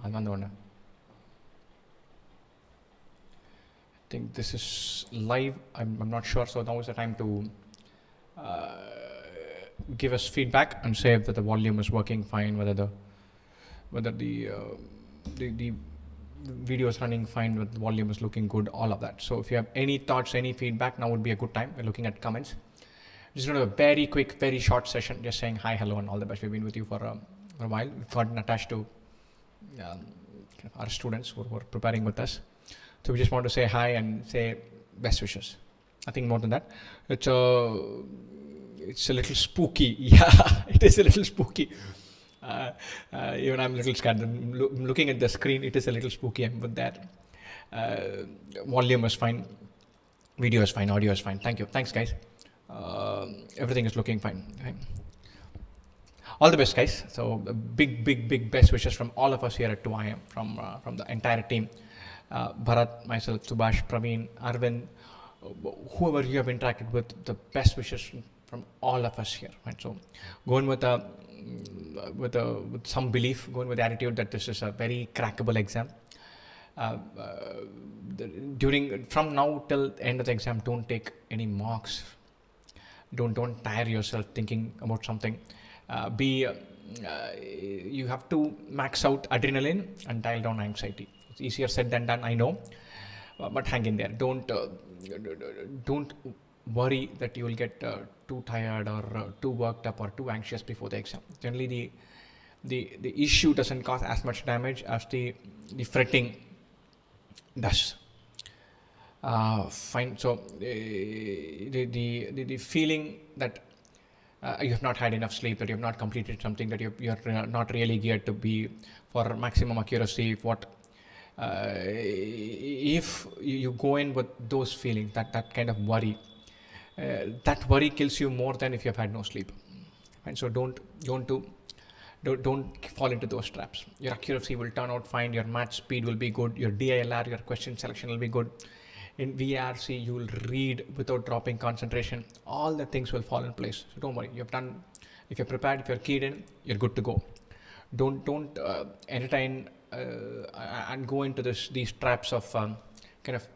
another one. I think this is live. I'm not sure. So now is the time to give us feedback and say that the volume is working fine, whether the video is running fine, with the volume is looking good, all of that. So if you have any thoughts, any feedback, now would be a good time. We're looking at comments. Just going to do a very quick, very short session, just saying hi, hello, and all the best. We've been with you for a while. We've gotten attached to our students who are preparing with us. So we just want to say hi and say best wishes. Nothing more than that. It's a little spooky. Yeah, it is a little spooky. Even I'm a little scared. Looking at the screen, it is a little spooky. I'm with that. Volume is fine. Video is fine. Audio is fine. Thank you. Thanks, guys. Everything is looking fine. Okay. All the best, guys. So big best wishes from all of us here at 2IM, from the entire team. Bharat, myself, Subhash, Praveen, Arvind, whoever you have interacted with, the best wishes from all of us here. Right? So going with some belief, going with the attitude that this is a very crackable exam. From now till the end of the exam, don't take any marks. Don't tire yourself thinking about something. You have to max out adrenaline and dial down anxiety. It's easier said than done, I know, but hang in there. Don't worry that you will get too tired or too worked up or too anxious before the exam. Generally, the issue doesn't cause as much damage as the fretting does. Fine. So the feeling that you have not had enough sleep, that you have not completed something, that you're not really geared to be for maximum accuracy. If you go in with those feelings, that kind of worry, that worry kills you more than if you have had no sleep. And so don't fall into those traps. Your accuracy will turn out fine. Your match speed will be good. Your DILR, your question selection will be good. In VRC, you will read without dropping concentration. All the things will fall in place. So don't worry. If you're prepared, if you're keyed in, you're good to go. Don't entertain and go into these traps of kind of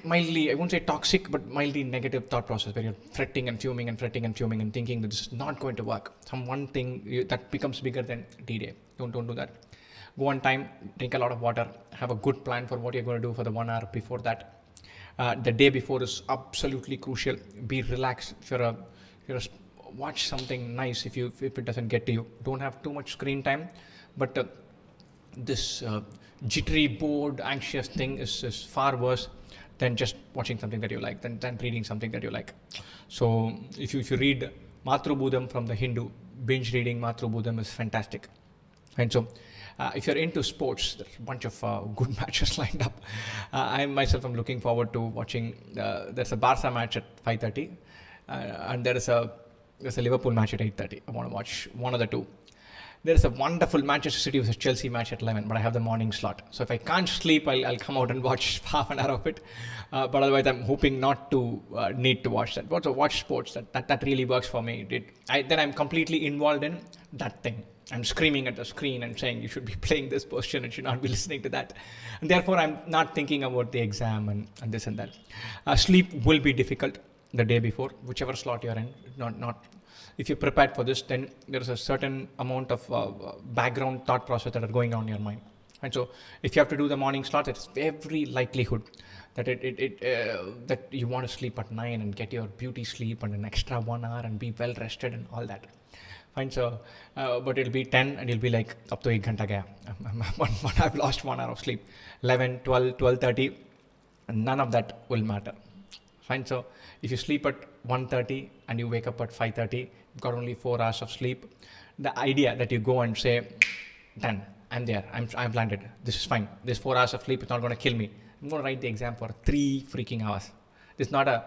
mildly, I won't say toxic, but mildly negative thought process where you're fretting and fuming and thinking that this is not going to work. One thing that becomes bigger than D-Day. Don't do that. Go on time, drink a lot of water, have a good plan for what you're going to do for the 1 hour before that. The day before is absolutely crucial. Be relaxed. Watch something nice if it doesn't get to you. Don't have too much screen time, but this jittery, bored, anxious thing is far worse than just watching something that you like, than reading something that you like. So if you read Matrubhudam from the Hindu, binge reading Matrubhudam is fantastic. And so if you're into sports, there's a bunch of good matches lined up. I'm looking forward to watching. There's a Barca match at 5:30, and there's a Liverpool match at 8:30. I want to watch one of the two. There's a wonderful Manchester City versus Chelsea match at 11, but I have the morning slot. So if I can't sleep, I'll come out and watch half an hour of it. But otherwise, I'm hoping not to need to watch that. But to watch sports, that really works for me. Then I'm completely involved in that thing. I'm screaming at the screen and saying you should be playing this question and should not be listening to that. And therefore, I'm not thinking about the exam and this and that. Sleep will be difficult the day before, whichever slot you're in. Not if you're prepared for this, then there's a certain amount of background thought process that are going on in your mind. And so if you have to do the morning slot, it's every likelihood that that you want to sleep at 9 and get your beauty sleep and an extra 1 hour and be well rested and all that. Fine. So, but it'll be 10 and you'll be like, up to 1 ghanta gaya. I've lost 1 hour of sleep. 11, 12, 12:30, none of that will matter. Fine. So if you sleep at 1:30 and you wake up at 5:30, you've got only 4 hours of sleep. The idea that you go and say, done, I'm there, I've landed, this is fine. This 4 hours of sleep is not going to kill me. I'm going to write the exam for 3 freaking hours. This is not a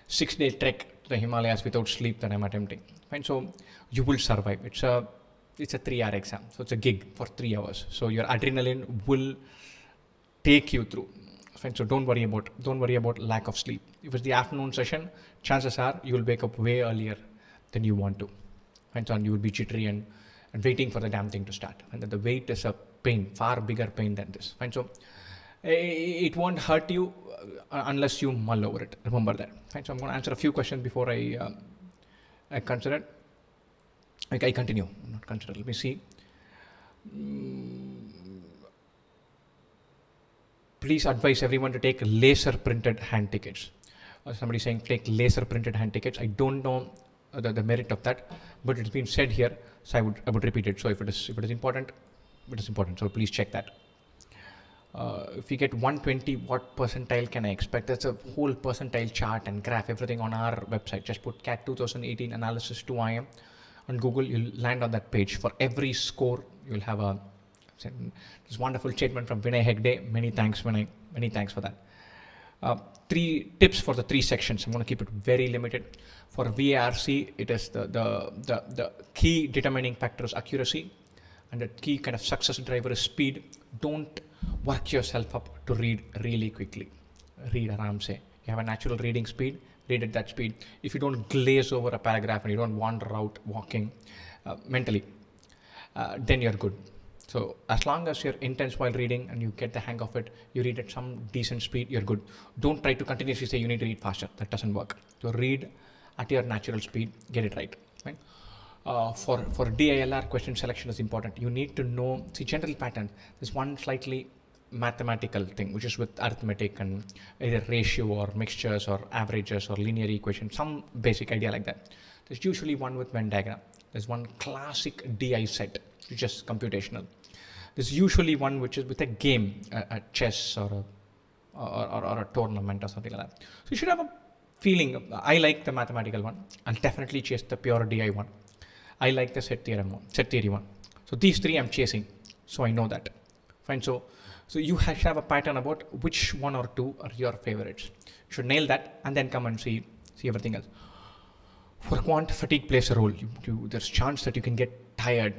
6-day trek to the Himalayas without sleep that I'm attempting. Fine. So you will survive. It's a 3-hour exam. So it's a gig for 3 hours. So your adrenaline will take you through. Fine. So don't worry about lack of sleep. If it's the afternoon session, chances are you will wake up way earlier than you want to. Fine. So you will be jittery and and waiting for the damn thing to start. And that the wait is a pain, far bigger pain than this. Fine. So it won't hurt you unless you mull over it. Remember that. Fine. So I'm going to answer a few questions before I consider it. I continue. Not consider. Let me see. Please advise everyone to take laser printed hand tickets. Somebody saying take laser printed hand tickets. I don't know the merit of that, but it's been said here, so I would repeat it. So if it is important, it is important. So please check that. If we get 120, what percentile can I expect? That's a whole percentile chart and graph, everything on our website. Just put CAT 2018 analysis 2IM on Google. You'll land on that page. For every score, you'll have this wonderful statement from Vinay Hegde. Many thanks, Vinay. Many thanks for that. 3 tips for the 3 sections. I'm going to keep it very limited. For VARC, it is the key determining factor is accuracy, and the key kind of success driver is speed. Don't work yourself up to read really quickly. Read aram se. You have a natural reading speed, read at that speed. If you don't glaze over a paragraph and you don't wander out walking mentally, then you're good. So as long as you're intense while reading and you get the hang of it, you read at some decent speed, you're good. Don't try to continuously say you need to read faster. That doesn't work. So read at your natural speed, get it right. Right? For DILR, question selection is important. You need to know, see, general pattern. There's one slightly mathematical thing, which is with arithmetic and either ratio or mixtures or averages or linear equations, some basic idea like that. There's usually one with Venn diagram. There's one classic DI set, which is computational. There's usually one which is with a game, a chess or a tournament or something like that. So you should have a feeling. I like the mathematical one. I'll definitely chase the pure DI one. I like the set theory one. So these 3 I'm chasing. So I know that. Fine. So you should have a pattern about which 1 or 2 are your favorites. You should nail that and then come and see everything else. For quant, fatigue plays a role. There's chance that you can get tired.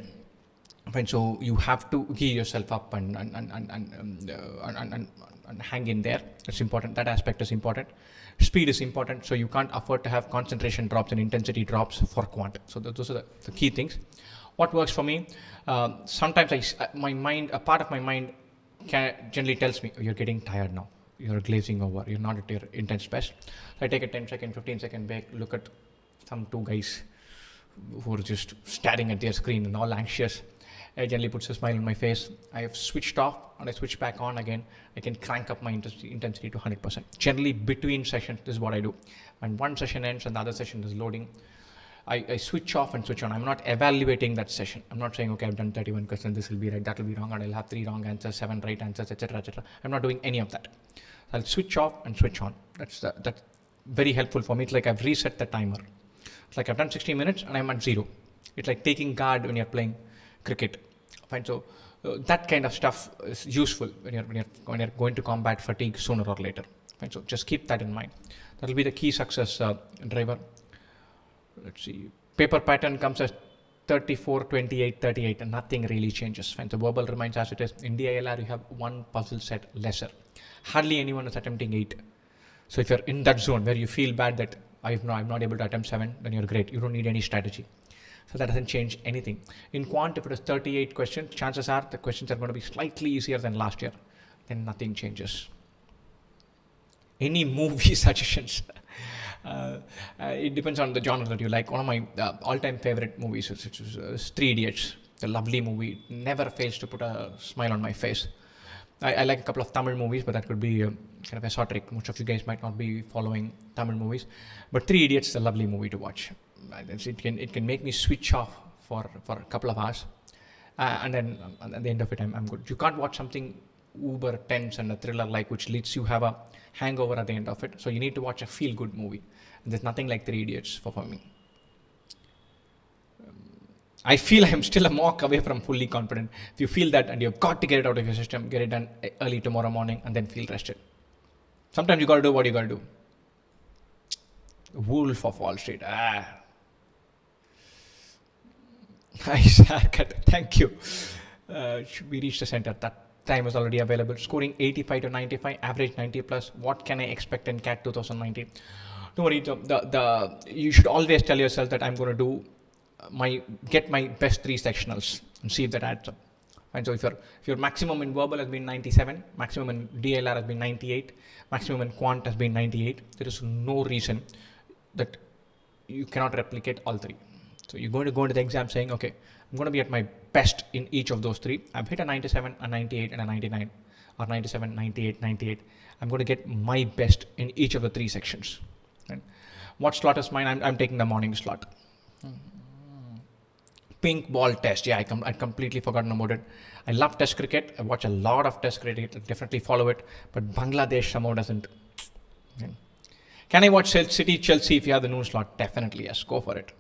Fine. So you have to gear yourself up and hang in there. It's important. That aspect is important. Speed is important. So you can't afford to have concentration drops and intensity drops for quant. So those are the key things. What works for me? Sometimes a part of my mind generally tells me, oh, you're getting tired now. You're glazing over. You're not at your intense best. So I take a 10-second, 15-second break, look at some 2 guys who are just staring at their screen and all anxious. It generally puts a smile on my face. I have switched off and I switch back on again. I can crank up my intensity to 100%. Generally between sessions, this is what I do. When one session ends and the other session is loading, I switch off and switch on. I'm not evaluating that session. I'm not saying, okay, I've done 31 questions, this will be right, that will be wrong, and I'll have 3 wrong answers, 7 right answers, etc., etc. I'm not doing any of that. I'll switch off and switch on. That's very helpful for me. It's like I've reset the timer. It's like I've done 60 minutes and I'm at 0. It's like taking guard when you're playing cricket. Fine. So that kind of stuff is useful when you're going to combat fatigue sooner or later. Fine. So just keep that in mind. That will be the key success driver. Let's see. Paper pattern comes as 34, 28, 38, and nothing really changes. Fine. So verbal remains as it is. In DILR, you have 1 puzzle set lesser. Hardly anyone is attempting 8. So if you're in that zone where you feel bad that I'm not able to attempt 7, then you're great. You don't need any strategy. So that doesn't change anything. In quant, if it is 38 questions, chances are the questions are going to be slightly easier than last year. Then nothing changes. Any movie suggestions? It depends on the genre that you like. One of my all-time favorite movies is 3 Idiots. The lovely movie. Never fails to put a smile on my face. I like a couple of Tamil movies, but that could be kind of esoteric. Most of you guys might not be following Tamil movies. But 3 Idiots is a lovely movie to watch. It can make me switch off for a couple of hours. And then at the end of it, I'm good. You can't watch something uber tense and a thriller like which leads you have a hangover at the end of it. So you need to watch a feel-good movie. And there's nothing like 3 Idiots for me. I feel I'm still a mock away from fully confident. If you feel that and you've got to get it out of your system, get it done early tomorrow morning and then feel rested. Sometimes you got to do what you got to do. Wolf of Wall Street. Nice haircut. Thank you. Should we reach the center? That time is already available. Scoring 85 to 95, average 90 plus. What can I expect in CAT 2019? Don't worry. You should always tell yourself that I'm going to do get my best 3 sectionals and see if that adds up. And so if your maximum in verbal has been 97, maximum in DLR has been 98, maximum in quant has been 98, there is no reason that you cannot replicate all 3. So you're going to go into the exam saying, okay, I'm going to be at my best in each of those 3. I've hit a 97, a 98, and a 99, or 97, 98, 98. I'm going to get my best in each of the 3 sections. And what slot is mine? I'm taking the morning slot. Pink ball test. Yeah, I completely forgotten about it. I love test cricket. I watch a lot of test cricket. I definitely follow it. But Bangladesh somehow doesn't. Can I watch City Chelsea if you have the noon slot? Definitely yes. Go for it.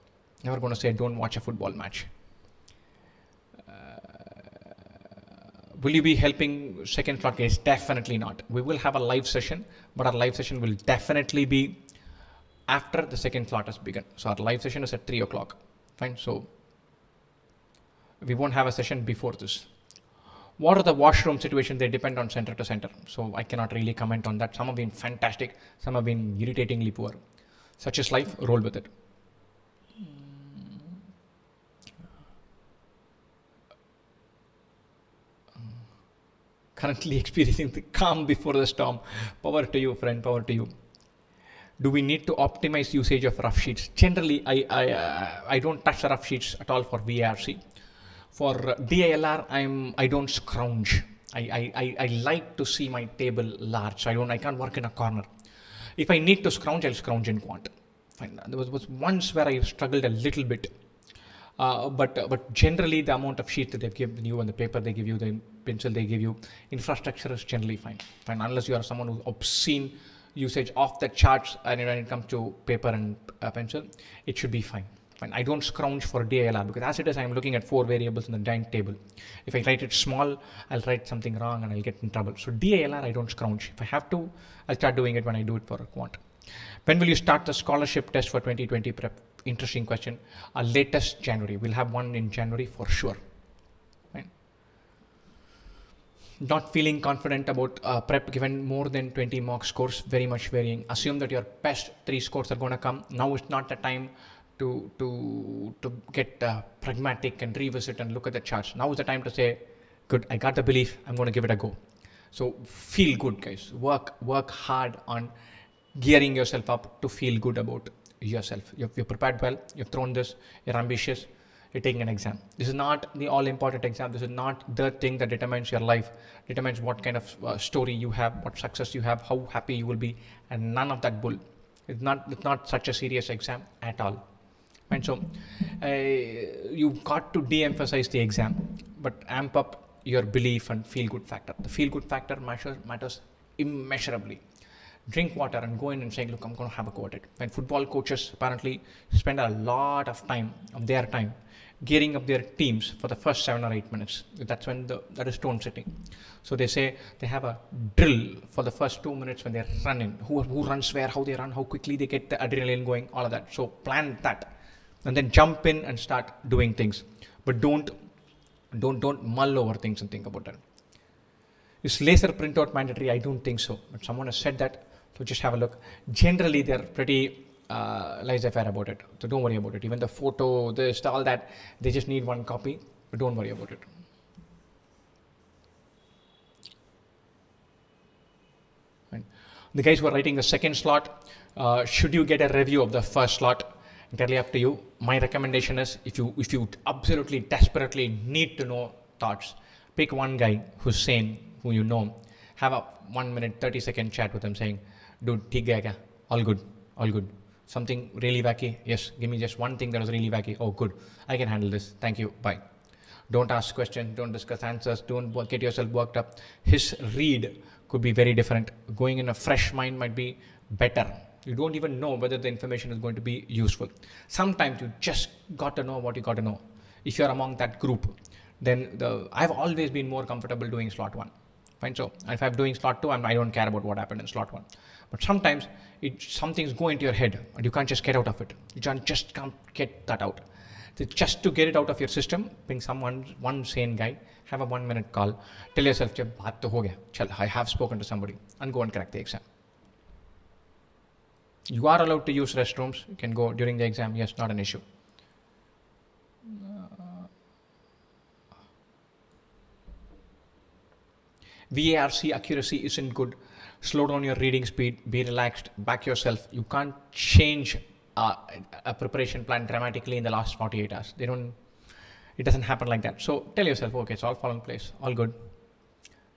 Never going to say don't watch a football match. Will you be helping second slot case? Definitely not. We will have a live session, but our live session will definitely be after the second slot has begun. So our live session is at 3 o'clock. Fine. So we won't have a session before this. What are the washroom situations? They depend on center to center. So I cannot really comment on that. Some have been fantastic. Some have been irritatingly poor. Such is life. Roll with it. Currently experiencing the calm before the storm. Power to you, friend. Power to you. Do we need to optimize usage of rough sheets? Generally, I don't touch the rough sheets at all for VRC. For DILR, I don't scrounge. I like to see my table large. So I can't work in a corner. If I need to scrounge, I'll scrounge in quant. Fine. There was once where I struggled a little bit. But generally the amount of sheet that they've given you and the paper they give you, the pencil they give you, infrastructure is generally fine. Unless you are someone who's obscene usage off the charts and when it comes to paper and pencil, it should be fine. I don't scrounge for DILR because as it is, I'm looking at 4 variables in the giant table. If I write it small, I'll write something wrong and I'll get in trouble. So DILR, I don't scrounge. If I have to, I'll start doing it when I do it for a quant. When will you start the scholarship test for 2020 prep? Interesting question. Latest January. We'll have one in January for sure. Right? Not feeling confident about prep given more than 20 mock scores, very much varying. Assume that your best 3 scores are going to come. Now is not the time to get pragmatic and revisit and look at the charts. Now is the time to say, good, I got the belief, I'm going to give it a go. So feel good, guys. Work hard on gearing yourself up to feel good about yourself. You're prepared well, you've thrown this, you're ambitious, you're taking an exam. This is not the all important exam. This is not the thing that determines your life, determines what kind of story you have, what success you have, how happy you will be, and none of that bull. It's not such a serious exam at all. And so you've got to de-emphasize the exam, but amp up your belief and feel good factor. The feel good factor matters immeasurably. Drink water and go in and say, look, I'm going to have a go at it. When football coaches apparently spend a lot of their time gearing up their teams for the first 7 or 8 minutes. That's when that is tone setting. So they say they have a drill for the first 2 minutes when they're running. Who runs where, how they run, how quickly they get the adrenaline going, all of that. So plan that. And then jump in and start doing things. But don't mull over things and think about that. Is laser printout mandatory? I don't think so. But someone has said that. So just have a look. Generally, they're pretty laissez-faire about it. So don't worry about it. Even the photo, this, all that, they just need one copy. But don't worry about it. Right. The guys who are writing the second slot, should you get a review of the first slot? Entirely up to you. My recommendation is if you absolutely desperately need to know thoughts, pick one guy who's sane, who you know, have a 1 minute 30-second chat with him saying, dude, theek gaya kya? All good. Something really wacky? Yes, give me just one thing that was really wacky. Oh, good. I can handle this. Thank you. Bye. Don't ask questions. Don't discuss answers. Don't get yourself worked up. His read could be very different. Going in a fresh mind might be better. You don't even know whether the information is going to be useful. Sometimes you just got to know what you got to know. If you're among that group, then I've always been more comfortable doing slot 1. Fine. So if I'm doing slot 2, I don't care about what happened in slot 1. But sometimes something's going into your head and you can't just get out of it. You just can't get that out. So just to get it out of your system, bring one sane guy, have a 1 minute call, tell yourself, baat to ho gaya. Chal, I have spoken to somebody, and go and crack the exam. You are allowed to use restrooms. You can go during the exam. Yes, not an issue. VARC accuracy isn't good. Slow down your reading speed, be relaxed, back yourself. You can't change a preparation plan dramatically in the last 48 hours. It doesn't happen like that. So tell yourself, okay, it's all falling in place, all good.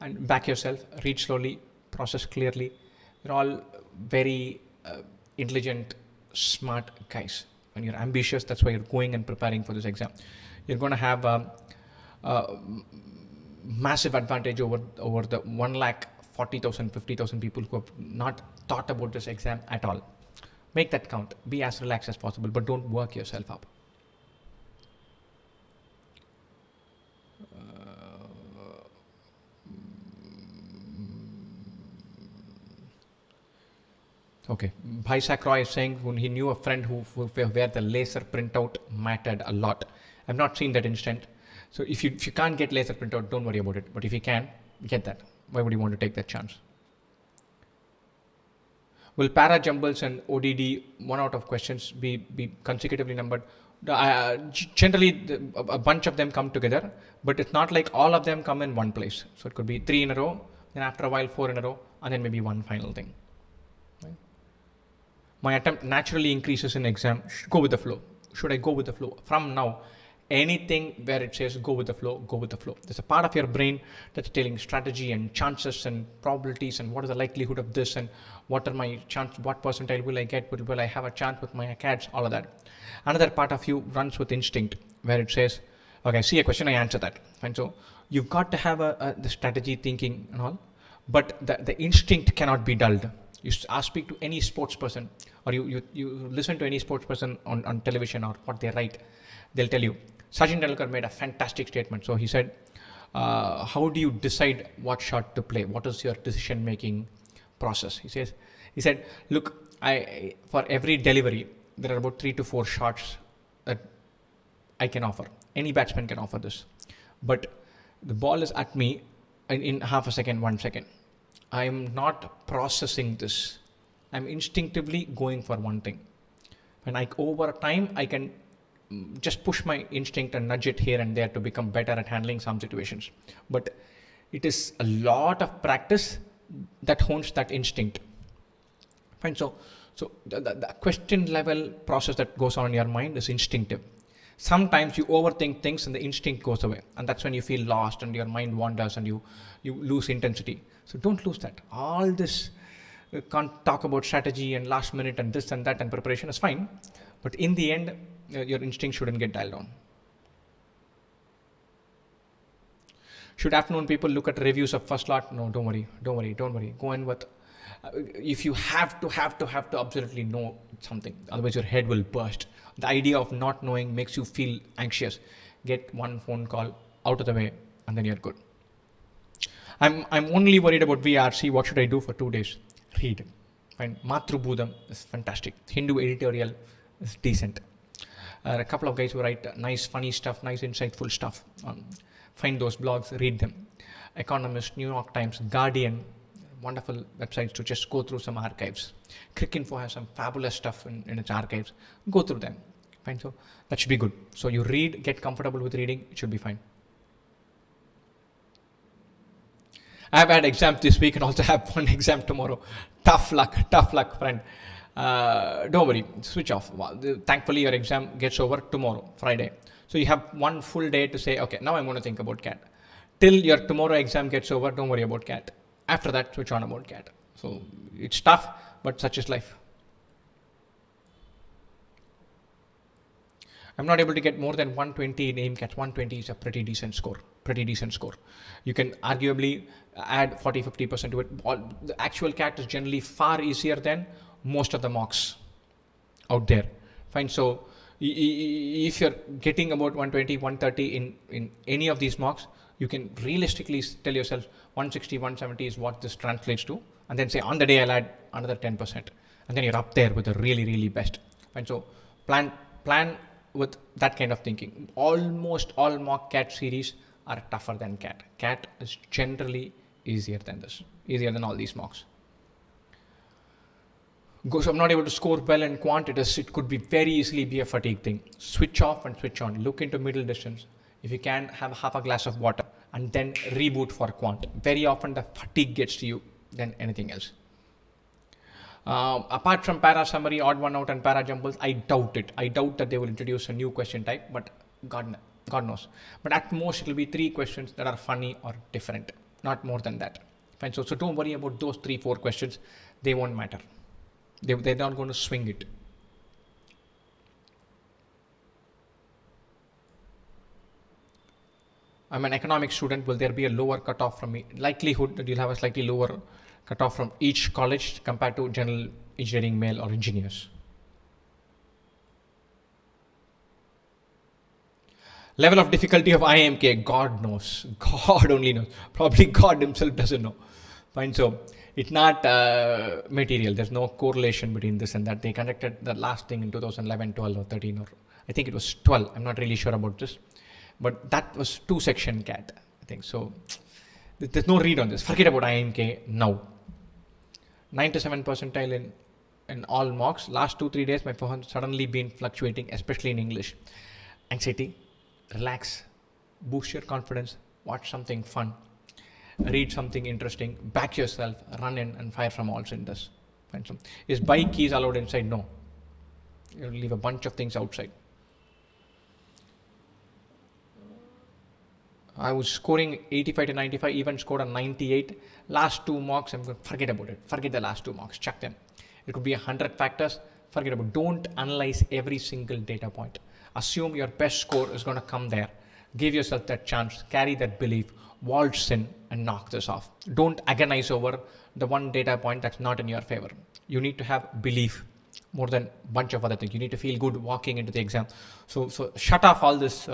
And back yourself, read slowly, process clearly. You're all very intelligent, smart guys. When you're ambitious, that's why you're going and preparing for this exam. You're going to have a massive advantage over the 1,40,000, 50,000 people who have not thought about this exam at all. Make that count. Be as relaxed as possible, but don't work yourself up. Okay, Bhai Sakroy is saying when he knew a friend where the laser printout mattered a lot. I've not seen that instant. So if you can't get laser printout, don't worry about it. But if you can, get that. Why would you want to take that chance? Will para jumbles and ODD 1 out of questions be consecutively numbered? Generally, a bunch of them come together, but it's not like all of them come in one place. So it could be 3 in a row, then after a while 4 in a row, and then maybe one final thing. Right? My attempt naturally increases in exam. Go with the flow. Should I go with the flow? From now, anything where it says go with the flow, go with the flow. There's a part of your brain that's telling strategy and chances and probabilities and what is the likelihood of this and what are my chance, what percentile will I get, will I have a chance with my ACADS, all of that. Another part of you runs with instinct where it says, okay, I see a question, I answer that. And so you've got to have the strategy thinking and all, but the instinct cannot be dulled. You speak to any sports person or you listen to any sports person on television or what they write, they'll tell you, Sachin Tendulkar made a fantastic statement. So he said, how do you decide what shot to play? What is your decision making process? He said, look, for every delivery, there are about 3 to 4 shots that I can offer. Any batsman can offer this. But the ball is at me in half a second, 1 second. I'm not processing this. I'm instinctively going for one thing. And over time, I can just push my instinct and nudge it here and there to become better at handling some situations. But it is a lot of practice that hones that instinct. Fine. So the question level process that goes on in your mind is instinctive. Sometimes you overthink things and the instinct goes away. And that's when you feel lost and your mind wanders and you lose intensity. So don't lose that. All this can't talk about strategy and last minute and this and that and preparation is fine. But in the end, your instinct shouldn't get dialed down. Should afternoon people look at reviews of first lot? No, don't worry. Go in with, if you have to absolutely know something, otherwise your head will burst. The idea of not knowing makes you feel anxious. Get one phone call out of the way and then you're good. I'm only worried about VRC. What should I do for 2 days? Read. Fine. Matrubhudam is fantastic. Hindu editorial is decent. A couple of guys who write nice, funny stuff, nice, insightful stuff. Find those blogs, read them. Economist, New York Times, Guardian, wonderful websites to just go through some archives. Cricinfo has some fabulous stuff in its archives. Go through them. Fine. So that should be good. So you read, get comfortable with reading, it should be fine. I've had exams this week and also have one exam tomorrow. Tough luck, friend. Don't worry, switch off. Thankfully, your exam gets over tomorrow, Friday. So you have one full day to say, okay, now I'm going to think about CAT. Till your tomorrow exam gets over, don't worry about CAT. After that, switch on about CAT. So it's tough, but such is life. I'm not able to get more than 120 in AIMCAT. 120 is a pretty decent score. You can arguably add 40-50% to it. The actual CAT is generally far easier than most of the mocks out there. Fine. So if you're getting about 120, 130 in any of these mocks, you can realistically tell yourself 160, 170 is what this translates to. And then say on the day I'll add another 10%. And then you're up there with the really, really best. And so plan with that kind of thinking. Almost all mock CAT series are tougher than CAT. CAT is generally easier than this, easier than all these mocks. So I'm not able to score well in quant, it could be very easily be a fatigue thing. Switch off and switch on. Look into middle distance. If you can, have half a glass of water and then reboot for quant. Very often the fatigue gets to you than anything else. Apart from para summary, odd one out, and para jumbles, I doubt it. I doubt that they will introduce a new question type, but God knows. But at most, it will be 3 questions that are funny or different, not more than that. Fine. So don't worry about those 3-4 questions. They won't matter. They're not going to swing it. I'm an economics student. Will there be a lower cutoff from me? Likelihood that you'll have a slightly lower cutoff from each college compared to general engineering male or engineers. Level of difficulty of IMK, God knows. God only knows. Probably God himself doesn't know. Fine. So it's not material. There's no correlation between this and that. They conducted the last thing in 2011, 12 or 13, or I think it was 12. I'm not really sure about this. But that was 2-section CAT, I think. So there's no read on this. Forget about IMK now. 97 percentile in all mocks. Last 2-3 days, my performance suddenly been fluctuating, especially in English. Anxiety, relax, boost your confidence, watch something fun, read something interesting, back yourself, run in and fire from all cylinders. Is buy keys allowed inside? No. You'll leave a bunch of things outside. I was scoring 85 to 95, even scored a 98. Last 2 mocks, I'm going to forget about it. Forget the last 2 mocks, chuck them. It could be 100 factors, forget about it. Don't analyze every single data point. Assume your best score is going to come there. Give yourself that chance, carry that belief, waltz in and knock this off. Don't agonize over the one data point that's not in your favor. You need to have belief more than a bunch of other things. You need to feel good walking into the exam. So shut off all this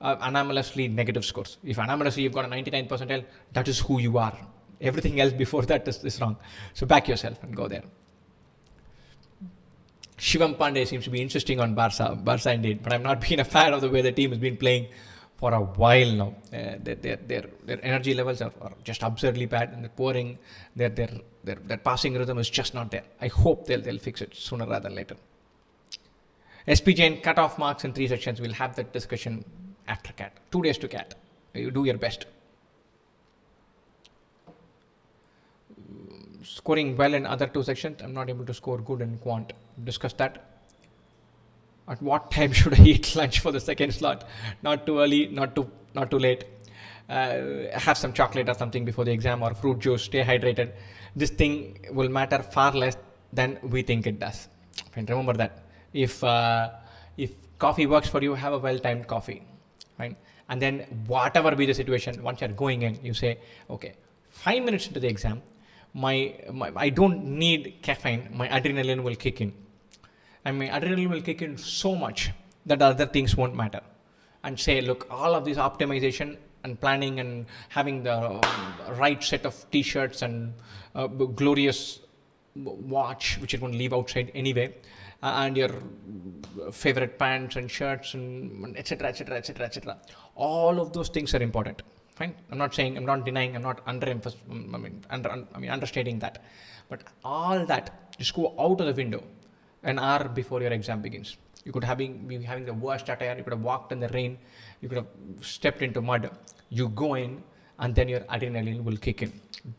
anomalously negative scores. If anomalously you've got a 99 percentile, that is who you are. Everything else before that is wrong. So back yourself and go there. Shivam Pandey seems to be insisting on Barca indeed, but I'm not been a fan of the way the team has been playing for a while now. Their energy levels are just absurdly bad, and they're pouring. Their passing rhythm is just not there. I hope they'll fix it sooner rather than later. SPJ cut off marks in 3 sections. We'll have that discussion after CAT. 2 days to CAT. You do your best. Scoring well in other 2 sections. I'm not able to score good in quant. Discuss that. At what time should I eat lunch for the second slot? Not too early, not too late. Have some chocolate or something before the exam, or fruit juice. Stay hydrated. This thing will matter far less than we think it does. And remember that. If coffee works for you, have a well-timed coffee. Right? And then whatever be the situation, once you're going in, you say, okay, 5 minutes into the exam, I don't need caffeine, my adrenaline will kick in. And my adrenaline will kick in so much that other things won't matter. And say, look, all of this optimization and planning and having the right set of t-shirts and glorious watch, which you're going to leave outside anyway, and your favorite pants and shirts and etc. etc. etc. etc. All of those things are important. Fine. I'm not saying, I'm not denying, I'm not understating that. But all that just go out of the window an hour before your exam begins. You could be having the worst attire. You could have walked in the rain. You could have stepped into mud. You go in, and then your adrenaline will kick in.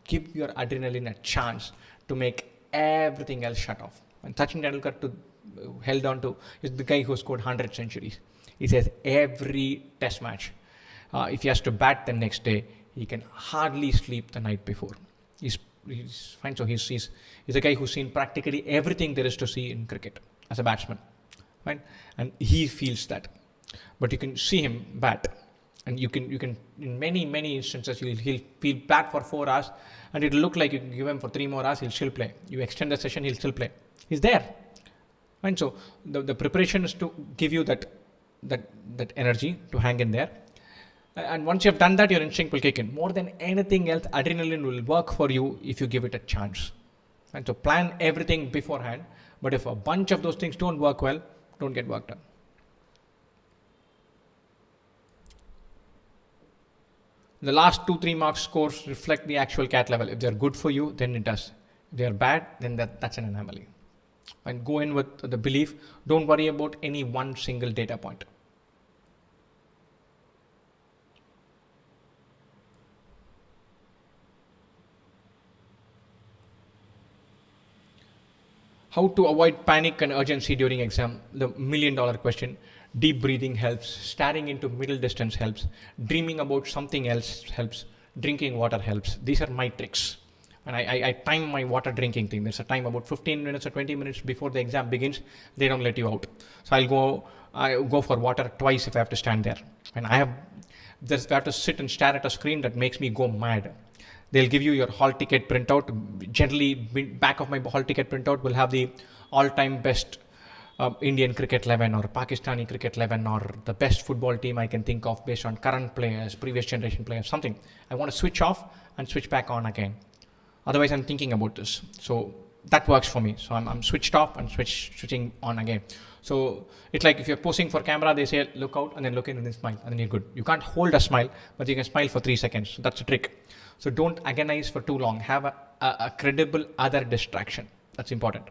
Give your adrenaline a chance to make everything else shut off. And Sachin Tendulkar held on to is the guy who scored 100 centuries. He says every test match, if he has to bat the next day, he can hardly sleep the night before. He's fine. So he's a guy who's seen practically everything there is to see in cricket as a batsman, right? And he feels that. But you can see him bat, and you can in many instances he'll feel bad for 4 hours, and it'll look like you can give him for 3 more hours, he'll still play. You extend the session, he'll still play. He's there, and so the preparation is to give you that energy to hang in there. And once you have done that, your instinct will kick in. More than anything else, adrenaline will work for you if you give it a chance. And so plan everything beforehand. But if a bunch of those things don't work well, don't get work done. The last 2-3 mark scores reflect the actual CAT level. If they're good for you, then it does. If they're bad, then that's an anomaly. And go in with the belief, don't worry about any one single data point. How to avoid panic and urgency during exam? The $1,000,000 question. Deep breathing helps. Staring into middle distance helps. Dreaming about something else helps. Drinking water helps. These are my tricks. And I time my water drinking thing. There's a time about 15 minutes or 20 minutes before the exam begins. They don't let you out. So I go for water twice if I have to stand there. And I have to sit and stare at a screen that makes me go mad. They'll give you your hall ticket printout. Generally, back of my hall ticket printout will have the all-time best Indian cricket 11 or Pakistani cricket 11 or the best football team I can think of based on current players, previous generation players, something. I want to switch off and switch back on again. Otherwise, I'm thinking about this. So that works for me. So I'm switched off and switching on again. So it's like if you're posing for camera, they say look out and then look in and then smile and then you're good. You can't hold a smile, but you can smile for 3 seconds. So that's a trick. So don't agonize for too long. Have a credible other distraction. That's important.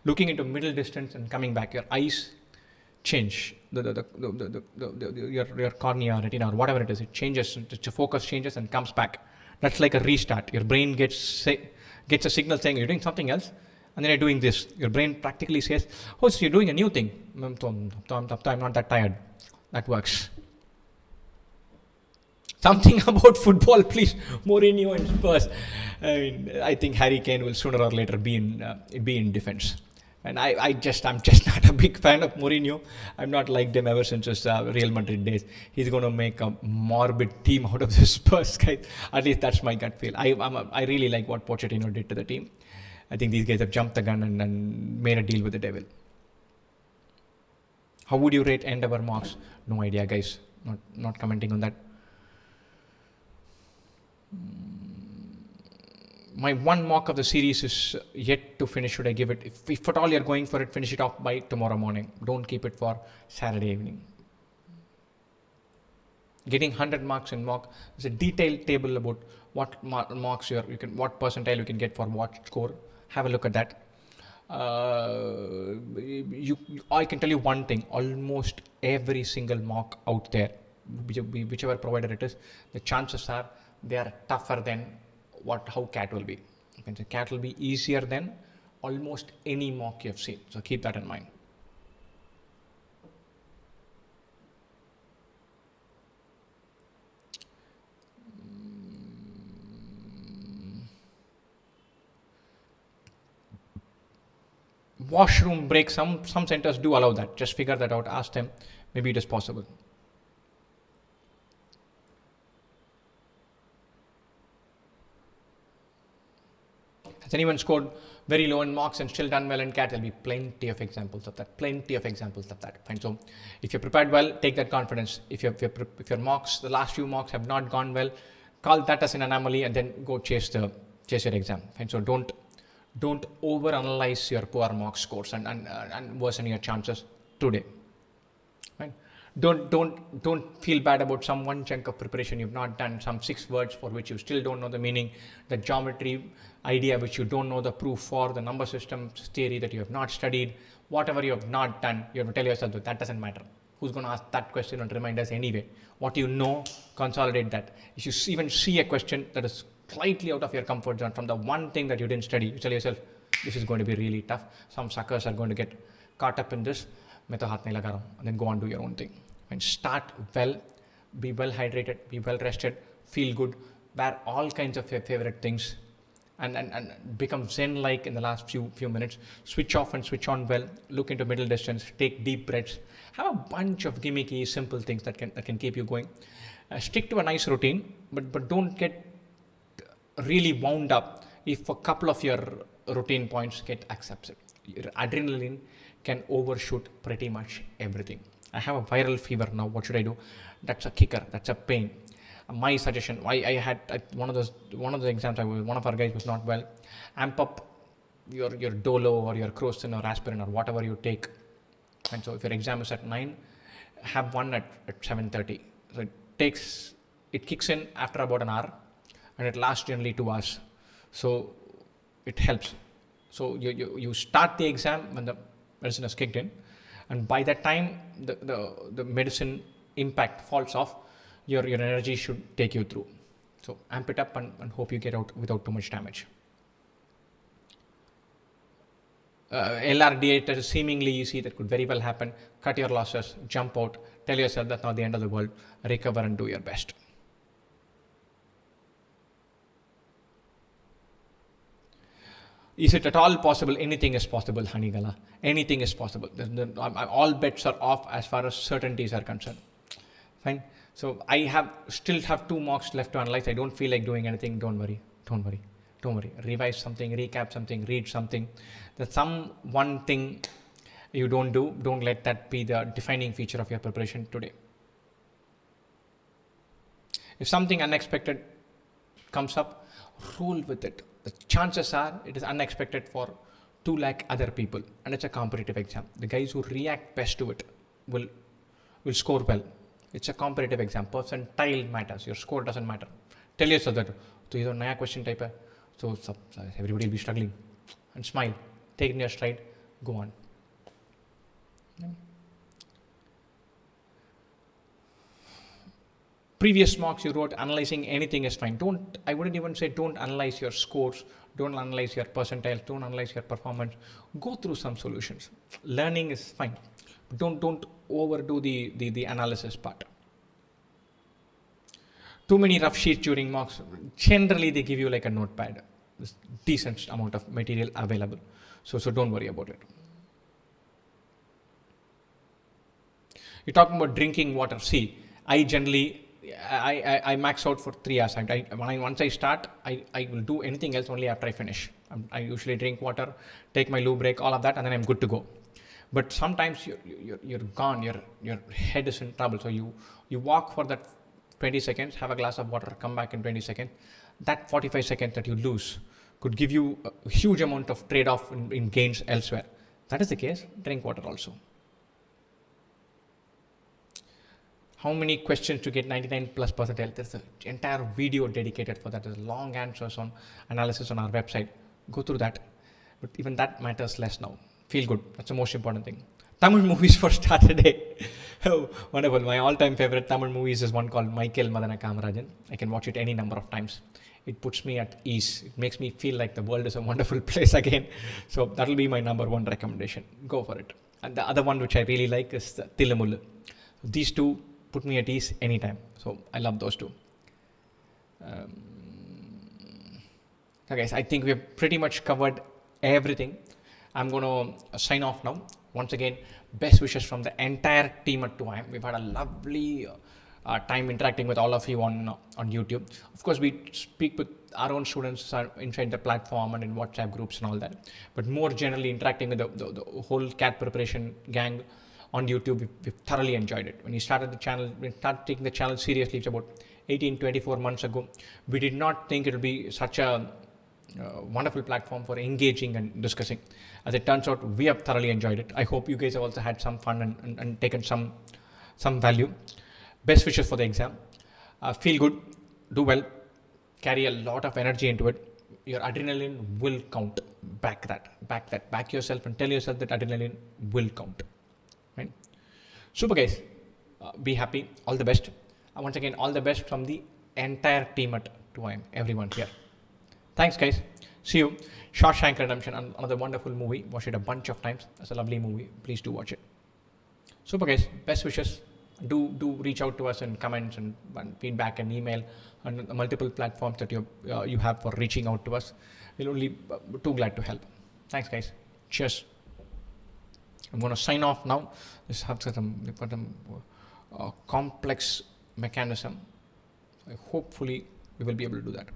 Looking into middle distance and coming back, your eyes change. Your cornea, retina, or whatever it is, it changes. The focus changes and comes back. That's like a restart. Your brain gets a signal saying you're doing something else, and then you're doing this. Your brain practically says, "Oh, so you're doing a new thing." I'm not that tired. That works. Something about football, please. Mourinho and Spurs. I think Harry Kane will sooner or later be in defense. And I'm just not a big fan of Mourinho. I've not liked him ever since his Real Madrid days. He's going to make a morbid team out of this Spurs guy. At least that's my gut feel. I really like what Pochettino did to the team. I think these guys have jumped the gun and made a deal with the devil. How would you rate Endeavour marks? No idea, guys. Not commenting on that. My one mock of the series is yet to finish. Should I give it? If at all you're going for it, finish it off by tomorrow morning. Don't keep it for Saturday evening. Getting 100 marks in mock. There's a detailed table about what marks what percentile you can get for what score. Have a look at that. I can tell you one thing. Almost every single mock out there, whichever provider it is, the chances are they are tougher than how CAT will be. Okay, so CAT will be easier than almost any mock you have seen. So keep that in mind. Washroom break. Some centers do allow that. Just figure that out. Ask them. Maybe it is possible. Has anyone scored very low in marks and still done well in CAT? There'll be plenty of examples of that. Fine. So if you're prepared well, take that confidence. If your marks, the last few marks have not gone well, call that as an anomaly and then go chase your exam. Fine. So don't overanalyze your poor mark scores and worsen your chances today. Right? Don't feel bad about some one chunk of preparation you've not done, some 6 words for which you still don't know the meaning, the geometry idea which you don't know the proof for, the number system theory that you have not studied, whatever you have not done. You have to tell yourself that doesn't matter. Who's going to ask that question and remind us anyway? What you know, consolidate that. If you even see a question that is slightly out of your comfort zone from the one thing that you didn't study, you tell yourself, this is going to be really tough. Some suckers are going to get caught up in this. And then go on, do your own thing. And start well, be well hydrated, be well rested, feel good, wear all kinds of your favorite things, and become zen-like in the last few minutes. Switch off and switch on well. Look into middle distance. Take deep breaths. Have a bunch of gimmicky, simple things that can keep you going. Stick to a nice routine, but don't get really wound up if a couple of your routine points get accepted. Your adrenaline can overshoot pretty much everything. I have a viral fever now. What should I do? That's a kicker. That's a pain. My suggestion: I had one of the exams. One of our guys was not well. Amp up your Dolo or your Crocin or aspirin or whatever you take. And so if your exam is at 9, have one at 7:30. So it kicks in after about an hour, and it lasts generally 2 hours. So it helps. So you start the exam when the medicine has kicked in, and by that time the medicine impact falls off, your energy should take you through. So amp it up and hope you get out without too much damage. LRDA that is seemingly easy, that could very well happen. Cut your losses, jump out, tell yourself that's not the end of the world, recover and do your best. Is it at all possible? Anything is possible, Hanigala. Anything is possible. All bets are off as far as certainties are concerned. Fine. So I still have 2 mocks left to analyze. I don't feel like doing anything. Don't worry. Don't worry. Don't worry. Revise something, recap something, read something. There's some one thing you don't do. Don't let that be the defining feature of your preparation today. If something unexpected comes up, roll with it. The chances are it is unexpected for 2 lakh other people, and it's a competitive exam. The guys who react best to it will score well. It's a competitive exam. Percentile matters. Your score doesn't matter. Tell yourself that. So you naya question type hai. So everybody will be struggling. And smile. Take it in your stride. Go on. Yeah. Previous mocks you wrote, analyzing anything is fine. I wouldn't even say don't analyze your scores, don't analyze your percentiles, don't analyze your performance. Go through some solutions. Learning is fine. But don't overdo the analysis part. Too many rough sheets during mocks. Generally, they give you like a notepad. There's decent amount of material available. So don't worry about it. You're talking about drinking water. See, I generally I max out for 3 hours. Once I start, I will do anything else only after I finish. I usually drink water, take my loo break, all of that, and then I'm good to go. But sometimes you're gone. Your head is in trouble. So you walk for that 20 seconds, have a glass of water, come back in 20 seconds. That 45 seconds that you lose could give you a huge amount of trade-off in gains elsewhere. That is the case. Drink water also. How many questions to get 99 plus percentile? There's an entire video dedicated for that. There's long answers on analysis on our website. Go through that. But even that matters less now. Feel good. That's the most important thing. Tamil movies for Saturday. Oh, wonderful. My all-time favorite Tamil movies is one called Michael Madana Kamarajan. I can watch it any number of times. It puts me at ease. It makes me feel like the world is a wonderful place again. So that'll be my number 1 recommendation. Go for it. And the other one which I really like is Thilamulu. These two put me at ease anytime. So I love those two. So guys, I think we have pretty much covered everything. I'm going to sign off now. Once again, best wishes from the entire team at 2IM. We've had a lovely time interacting with all of you on YouTube. Of course, we speak with our own students inside the platform and in WhatsApp groups and all that. But more generally, interacting with the whole CAT preparation gang on YouTube, we've thoroughly enjoyed it. When we started the channel, we started taking the channel seriously, it's about 18-24 months ago. We did not think it would be such a wonderful platform for engaging and discussing. As it turns out, we have thoroughly enjoyed it. I hope you guys have also had some fun and taken some value. Best wishes for the exam. Feel good, do well, carry a lot of energy into it. Your adrenaline will count. Back yourself and tell yourself that adrenaline will count. Right? Super guys, be happy, all the best. Once again, all the best from the entire team at 2IM, everyone here. Thanks guys, see you. Shawshank Redemption, another wonderful movie. Watched it a bunch of times. It's a lovely movie. Please do watch it. Super guys, best wishes. Do reach out to us in comments and feedback and email on multiple platforms that you have for reaching out to us. We'll only too glad to help. Thanks guys. Cheers. I'm going to sign off now. This has some complex mechanism. Hopefully we will be able to do that.